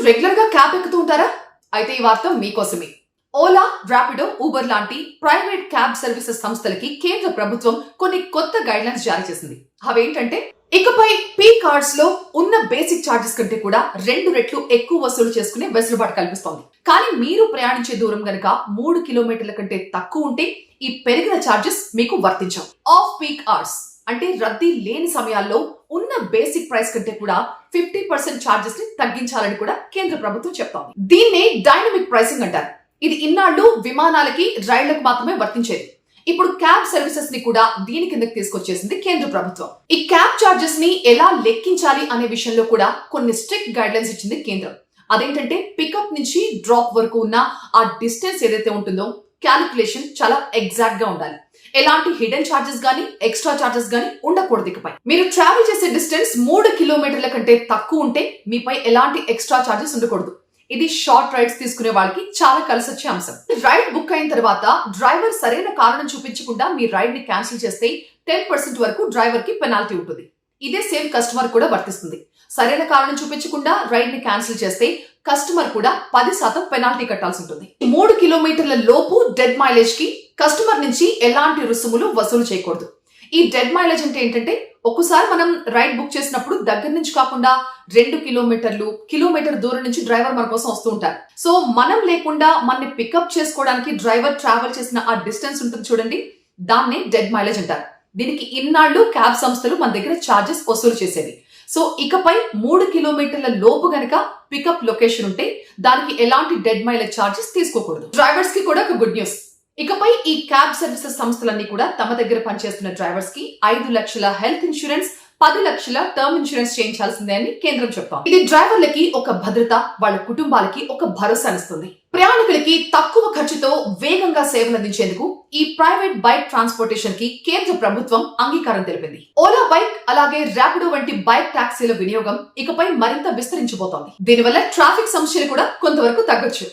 Regular గా cab ఎక్కుతూ ఉంటారా? అయితే ఈ వార్త మీకోసమే. ఓలా, ర్యాపిడో, ఊబర్ లాంటి ప్రైవేట్ క్యాబ్ సర్వీసెస్ సంస్థలకి కేంద్ర ప్రభుత్వం కొన్ని కొత్త గైడ్ లైన్స్ జారీ చేసింది. అవేంటంటే, ఇకపై పీ కార్డ్స్ లో ఉన్న బేసిక్ చార్జెస్ కంటే కూడా 2 రెట్లు ఎక్కువ వసూలు చేసుకునే వెసులుబాటు కల్పిస్తోంది. కానీ మీరు ప్రయాణించే దూరం గనక 3 కిలోమీటర్ల కంటే తక్కువ ఉంటే ఈ పెరిగిన చార్జెస్ మీకు వర్తించవు. ఆఫ్ పీక్ అవర్స్ అంటే రద్దీ లేని సమయాల్లో ఉన్న బేసిక్ ప్రైస్ కంటే కూడా 50% చార్జెస్ ని తగ్గించాలని కూడా కేంద్ర ప్రభుత్వం చెప్తోంది. దీన్నే డైనమిక్ ప్రైసింగ్ అంటారు. ఇది ఇన్నాళ్లు విమానాలకి, రైళ్లకు మాత్రమే వర్తించేది. ఇప్పుడు క్యాబ్ సర్వీసెస్ ని కూడా దీని కిందకి తీసుకొచ్చేసింది కేంద్ర ప్రభుత్వం. ఈ క్యాబ్ చార్జెస్ ని ఎలా లెక్కించాలి అనే విషయంలో కూడా కొన్ని స్ట్రిక్ట్ గైడ్ లైన్స్ ఇచ్చింది కేంద్రం. అదేంటంటే, పికప్ నుంచి డ్రాప్ వరకు ఉన్న ఆ డిస్టెన్స్ ఏదైతే ఉంటుందో క్యాలిక్యులేషన్ చాలా ఎగ్జాక్ట్ గా ఉండాలి. ఎలాంటి హిడెన్ చార్జెస్ గానీ, ఎక్స్ట్రా చార్జెస్ గానీ ఉండకూడదు. ఇకపై మీరు ట్రావెల్ చేసే డిస్టెన్స్ 3 కిలోమీటర్ల కంటే తక్కువ ఉంటే మీపై ఎలాంటి ఎక్స్ట్రా చార్జెస్ ఉండకూడదు. ఇది షార్ట్ రైడ్స్ తీసుకునే వాళ్ళకి చాలా కలిసొచ్చే అంశం. రైడ్ బుక్ అయిన తర్వాత డ్రైవర్ సరైన కారణం చూపించకుండా మీ రైడ్ ని క్యాన్సిల్ చేస్తే 10% వరకు డ్రైవర్ కి పెనాల్టీ ఉంటుంది. ఇదే సేమ్ కస్టమర్ కూడా వర్తిస్తుంది. సరైన కారణం చూపించకుండా రైడ్ ని క్యాన్సిల్ చేస్తే కస్టమర్ కూడా 10% పెనాల్టీ కట్టాల్సి ఉంటుంది. 3 కిలోమీటర్ల లోపు డెడ్ మైలేజ్ కి కస్టమర్ నుంచి ఎలాంటి రుసుములు వసూలు చేయకూడదు. ఈ డెడ్ మైలేజ్ అంటే ఏంటంటే, ఒక్కసారి మనం రైడ్ బుక్ చేసినప్పుడు దగ్గర నుంచి కాకుండా 2 కిలోమీటర్ దూరం నుంచి డ్రైవర్ మన కోసం వస్తూ ఉంటారు. సో మనం లేకుండా మనని పికప్ చేసుకోవడానికి డ్రైవర్ ట్రావెల్ చేసిన ఆ డిస్టెన్స్ ఉంటుంది చూడండి, దాన్నే డెడ్ మైలేజ్ అంటారు. దీనికి ఇన్నాళ్లు క్యాబ్ సంస్థలు మన దగ్గర చార్జెస్ వసూలు చేసేవి. సో ఇకపై 3 కిలోమీటర్ల లోపు గనక పికప్ లొకేషన్ ఉంటే దానికి ఎలాంటి డెడ్ మైలేజ్ చార్జెస్ తీసుకోకూడదు. డ్రైవర్స్ కి కూడా ఒక గుడ్ న్యూస్. ఇకపై ఈ క్యాబ్ సర్వీసెస్ సంస్థలన్నీ కూడా తమ దగ్గర పనిచేస్తున్న డ్రైవర్స్ కి 5 లక్షల హెల్త్ ఇన్సూరెన్స్, 10 లక్షల టర్మ్ ఇన్సూరెన్స్ చేయించాల్సిందే అని కేంద్రం చెప్తోంది. ఇది డ్రైవర్లకి ఒక భద్రత, వాళ్ళ కుటుంబాలకి ఒక భరోసానిస్తుంది. ప్రయాణికులకి తక్కువ ఖర్చుతో వేగంగా సేవలు అందించేందుకు ఈ ప్రైవేట్ బైక్ ట్రాన్స్పోర్టేషన్ కి కేంద్ర ప్రభుత్వం అంగీకారం తెలిపింది. ఓలా బైక్, అలాగే ర్యాపిడో వంటి బైక్ టాక్సీల వినియోగం ఇకపై మరింత విస్తరించబోతోంది. దీనివల్ల ట్రాఫిక్ సమస్యలు కూడా కొంతవరకు తగ్గొచ్చు.